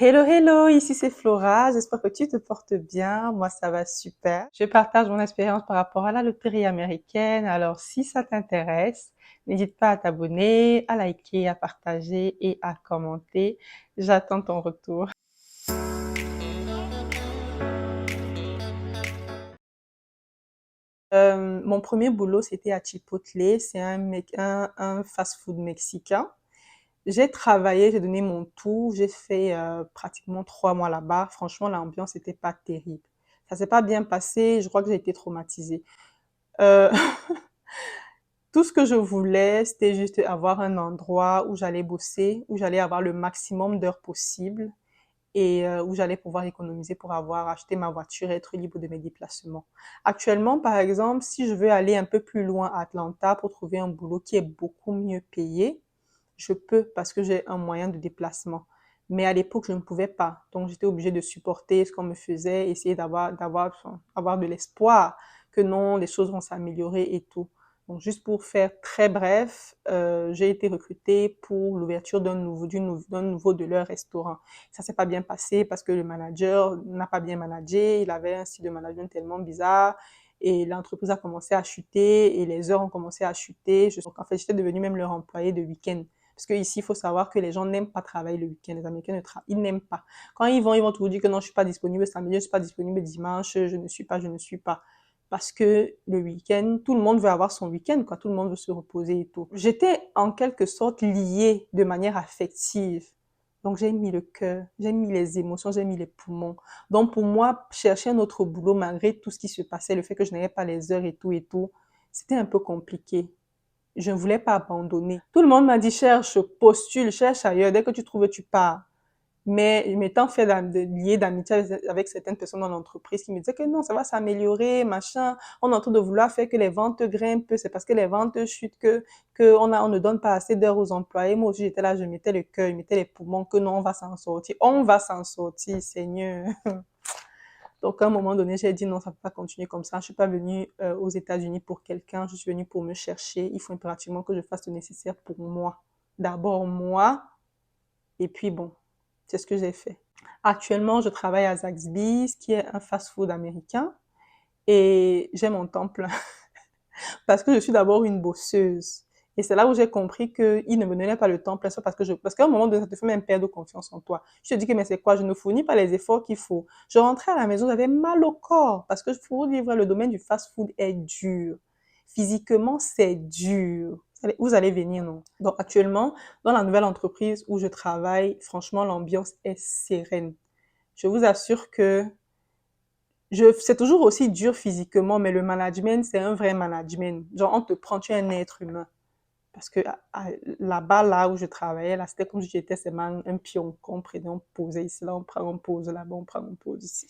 Hello, hello, ici c'est Flora, j'espère que tu te portes bien, moi ça va super. Je partage mon expérience par rapport à la loterie américaine, alors si ça t'intéresse, n'hésite pas à t'abonner, à liker, à partager et à commenter. J'attends ton retour. Mon premier boulot c'était à Chipotle, c'est un fast-food mexicain. J'ai travaillé, j'ai donné mon tout, j'ai fait pratiquement 3 mois là-bas. Franchement, l'ambiance n'était pas terrible. Ça s'est pas bien passé, je crois que j'ai été traumatisée. Euh, tout ce que je voulais, c'était juste avoir un endroit où j'allais bosser, où j'allais avoir le maximum d'heures possibles et où j'allais pouvoir économiser pour avoir acheté ma voiture et être libre de mes déplacements. Actuellement, par exemple, si je veux aller un peu plus loin à Atlanta pour trouver un boulot qui est beaucoup mieux payé, je peux parce que j'ai un moyen de déplacement. Mais à l'époque, je ne pouvais pas. Donc, j'étais obligée de supporter ce qu'on me faisait, essayer avoir de l'espoir que non, les choses vont s'améliorer et tout. Donc, juste pour faire très bref, j'ai été recrutée pour l'ouverture d'un nouveau de leur restaurant. Ça s'est pas bien passé parce que le manager n'a pas bien managé. Il avait un style de management tellement bizarre et l'entreprise a commencé à chuter et les heures ont commencé à chuter. Donc, en fait, j'étais devenue même leur employé de week-end. Parce que ici, il faut savoir que les gens n'aiment pas travailler le week-end. Les Américains ils n'aiment pas. Quand ils vont toujours dire que non, je suis pas disponible samedi, je suis pas disponible dimanche, je ne suis pas. Parce que le week-end, tout le monde veut avoir son week-end, quoi. Tout le monde veut se reposer et tout. J'étais en quelque sorte liée de manière affective. Donc j'ai mis le cœur, j'ai mis les émotions, j'ai mis les poumons. Donc pour moi, chercher un autre boulot malgré tout ce qui se passait, le fait que je n'avais pas les heures et tout, c'était un peu compliqué. Je ne voulais pas abandonner. Tout le monde m'a dit cherche, postule, cherche ailleurs. Dès que tu trouves, tu pars. Mais m'étant fait lier d'amitié avec certaines personnes dans l'entreprise qui me disaient que non, ça va s'améliorer, machin. On est en train de vouloir faire que les ventes grimpent. C'est parce que les ventes chutent on ne donne pas assez d'heures aux employés. Moi aussi, j'étais là, je mettais le cœur, je mettais les poumons que non, on va s'en sortir. On va s'en sortir, Seigneur. Donc, à un moment donné, j'ai dit non, ça ne peut pas continuer comme ça. Je ne suis pas venue aux États-Unis pour quelqu'un, je suis venue pour me chercher. Il faut impérativement que je fasse le nécessaire pour moi. D'abord moi, et puis bon, c'est ce que j'ai fait. Actuellement, je travaille à Zaxby's, qui est un fast-food américain, et j'ai mon temps plein. Parce que je suis d'abord une bosseuse. Et c'est là où j'ai compris qu'il ne me donnait pas le temps plein, parce qu'à un moment donné, ça te fait même perdre confiance en toi. Je te dis que, mais c'est quoi? Je ne fournis pas les efforts qu'il faut. Je rentrais à la maison, j'avais mal au corps, parce que, pour vous dire vrai, le domaine du fast-food est dur. Physiquement, c'est dur. Vous allez venir, non? Donc, actuellement, dans la nouvelle entreprise où je travaille, franchement, l'ambiance est sereine. Je vous assure que c'est toujours aussi dur physiquement, mais le management, c'est un vrai management. Genre, on te prend, tu es un être humain. Parce que là-bas, là où je travaillais, là, c'était comme si j'étais seulement un pion qu'on prenait, on posait ici, là, on prend, on pose là-bas, on prend, on pose ici.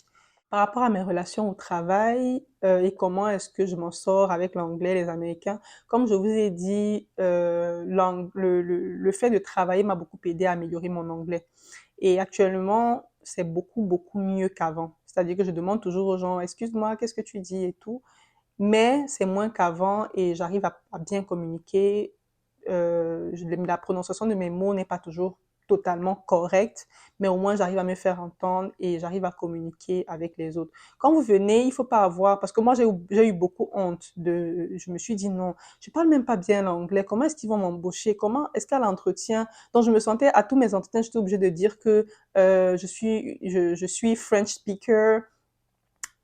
Par rapport à mes relations au travail et comment est-ce que je m'en sors avec l'anglais, les Américains, comme je vous ai dit, le fait de travailler m'a beaucoup aidé à améliorer mon anglais. Et actuellement, c'est beaucoup, beaucoup mieux qu'avant. C'est-à-dire que je demande toujours aux gens, excuse-moi, qu'est-ce que tu dis et tout. Mais c'est moins qu'avant et j'arrive à bien communiquer. La prononciation de mes mots n'est pas toujours totalement correcte, mais au moins j'arrive à me faire entendre et j'arrive à communiquer avec les autres. Quand vous venez, il faut pas avoir, parce que moi j'ai eu beaucoup honte je me suis dit non, je parle même pas bien l'anglais, comment est-ce qu'ils vont m'embaucher, comment est-ce qu'à l'entretien, donc je me sentais à tous mes entretiens, j'étais obligée de dire que je suis French speaker,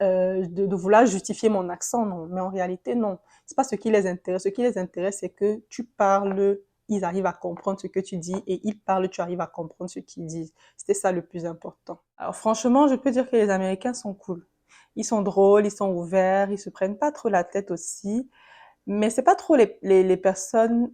de vouloir justifier mon accent, non. Mais en réalité, non. C'est pas ce qui les intéresse. Ce qui les intéresse, c'est que tu parles, ils arrivent à comprendre ce que tu dis et ils parlent, tu arrives à comprendre ce qu'ils disent. C'était ça le plus important. Alors franchement, je peux dire que les Américains sont cool. Ils sont drôles, ils sont ouverts, ils se prennent pas trop la tête aussi. Mais c'est pas trop les personnes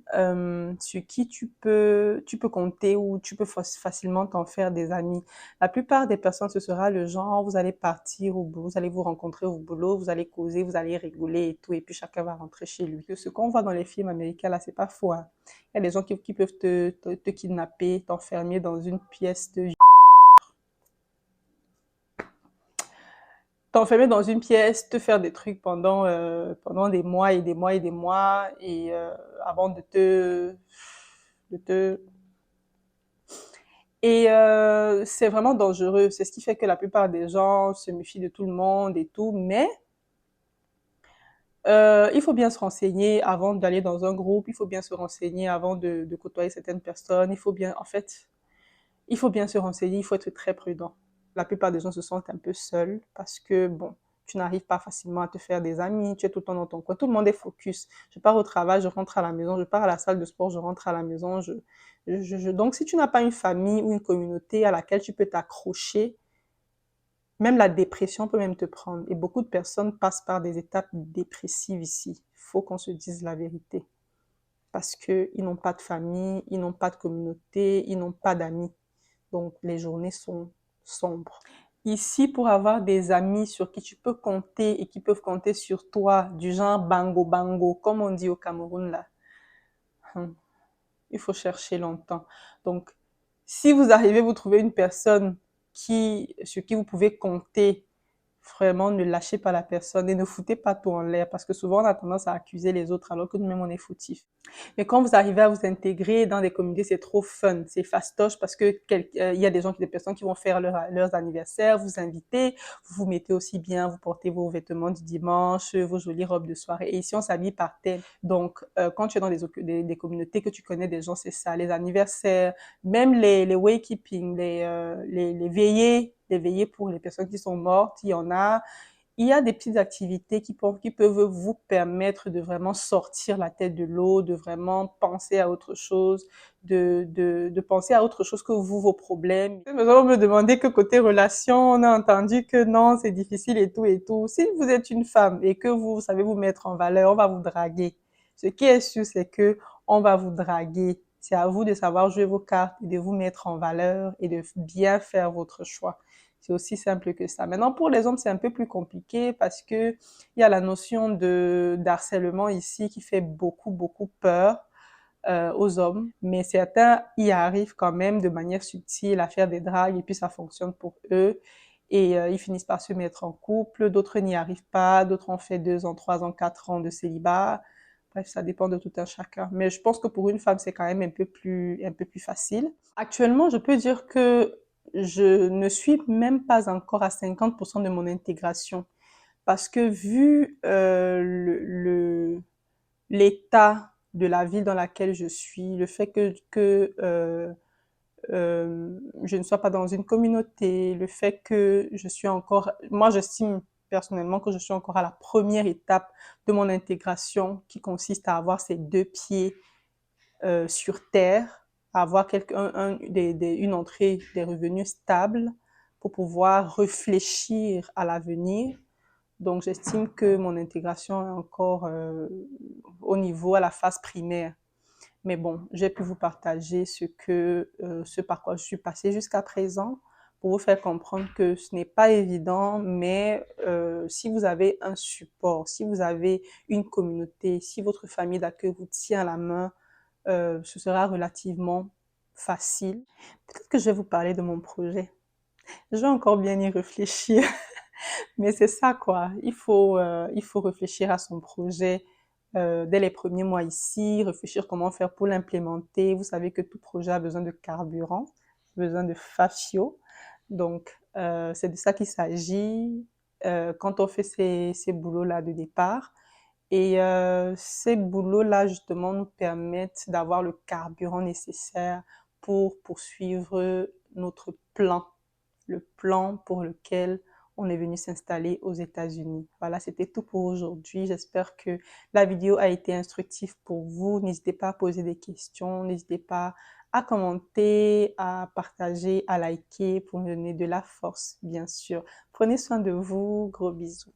sur qui tu peux compter ou tu peux facilement t'en faire des amis. La plupart des personnes, ce sera le genre, vous allez partir au boulot, vous allez vous rencontrer au boulot, vous allez causer, vous allez rigoler et tout, et puis chacun va rentrer chez lui. Ce qu'on voit dans les films américains, là, c'est pas faux, hein. Il y a des gens qui peuvent te kidnapper, t'enfermer dans une pièce de t'enfermer dans une pièce, te faire des trucs pendant des mois et des mois et des mois, et avant de te Et c'est vraiment dangereux. C'est ce qui fait que la plupart des gens se méfient de tout le monde et tout. Mais il faut bien se renseigner avant d'aller dans un groupe. Il faut bien se renseigner avant de côtoyer certaines personnes. Il faut bien, en fait, il faut bien se renseigner. Il faut être très prudent. La plupart des gens se sentent un peu seuls parce que, bon, tu n'arrives pas facilement à te faire des amis. Tu es tout le temps dans ton coin. Tout le monde est focus. Je pars au travail, je rentre à la maison. Je pars à la salle de sport, je rentre à la maison. Donc, si tu n'as pas une famille ou une communauté à laquelle tu peux t'accrocher, même la dépression peut même te prendre. Et beaucoup de personnes passent par des étapes dépressives ici. Il faut qu'on se dise la vérité. Parce qu'ils n'ont pas de famille, ils n'ont pas de communauté, ils n'ont pas d'amis. Donc, les journées sont sombres. Ici, pour avoir des amis sur qui tu peux compter et qui peuvent compter sur toi, du genre bango bango, comme on dit au Cameroun là, il faut chercher longtemps. Donc, si vous arrivez, vous trouvez une personne sur qui vous pouvez compter, vraiment ne lâchez pas la personne et ne foutez pas tout en l'air parce que souvent on a tendance à accuser les autres alors que nous-mêmes on est foutifs. Mais quand vous arrivez à vous intégrer dans des communautés, c'est trop fun, c'est fastoche parce que il y a des personnes qui vont faire leurs anniversaires, vous invitez, vous vous mettez aussi bien, vous portez vos vêtements du dimanche, vos jolies robes de soirée. Et ici on s'habille par thème. Donc quand tu es dans des communautés que tu connais des gens, c'est ça, les anniversaires, même les wake-keeping, les veillées pour les personnes qui sont mortes, il y en a. Il y a des petites activités qui peuvent vous permettre de vraiment sortir la tête de l'eau, de vraiment penser à autre chose, de penser à autre chose que vous, vos problèmes. Les gens me demander que côté relation, on a entendu que non, c'est difficile et tout et tout. Si vous êtes une femme et que vous savez vous mettre en valeur, on va vous draguer. Ce qui est sûr, c'est que on va vous draguer. C'est à vous de savoir jouer vos cartes et de vous mettre en valeur et de bien faire votre choix. C'est aussi simple que ça. Maintenant, pour les hommes, c'est un peu plus compliqué parce que il y a la notion de d'harcèlement ici qui fait beaucoup peur aux hommes. Mais certains y arrivent quand même de manière subtile à faire des dragues et puis ça fonctionne pour eux. Et ils finissent par se mettre en couple. D'autres n'y arrivent pas. D'autres ont fait 2 ans, 3 ans, 4 ans de célibat. Bref, ça dépend de tout un chacun. Mais je pense que pour une femme, c'est quand même un peu plus facile. Actuellement, je peux dire que je ne suis même pas encore à 50% de mon intégration. Parce que vu l'état de la ville dans laquelle je suis, le fait que je ne sois pas dans une communauté, le fait que je suis encore, moi j'estime personnellement que je suis encore à la première étape de mon intégration qui consiste à avoir ces 2 pieds sur terre, à avoir une entrée des revenus stable pour pouvoir réfléchir à l'avenir. Donc, j'estime que mon intégration est encore au niveau, à la phase primaire. Mais bon, j'ai pu vous partager ce par quoi je suis passée jusqu'à présent pour vous faire comprendre que ce n'est pas évident, mais si vous avez un support, si vous avez une communauté, si votre famille d'accueil vous tient la main, ce sera relativement facile. Peut-être que je vais vous parler de mon projet. Je vais encore bien y réfléchir, mais c'est ça quoi. Il faut réfléchir à son projet dès les premiers mois ici, réfléchir comment faire pour l'implémenter. Vous savez que tout projet a besoin de carburant, besoin de fascio. Donc, c'est de ça qu'il s'agit quand on fait ces boulots-là de départ. Et ces boulots-là, justement, nous permettent d'avoir le carburant nécessaire pour poursuivre notre plan, le plan pour lequel on est venu s'installer aux États-Unis. Voilà, c'était tout pour aujourd'hui. J'espère que la vidéo a été instructive pour vous. N'hésitez pas à poser des questions, n'hésitez pas à commenter, à partager, à liker pour me donner de la force, bien sûr. Prenez soin de vous. Gros bisous.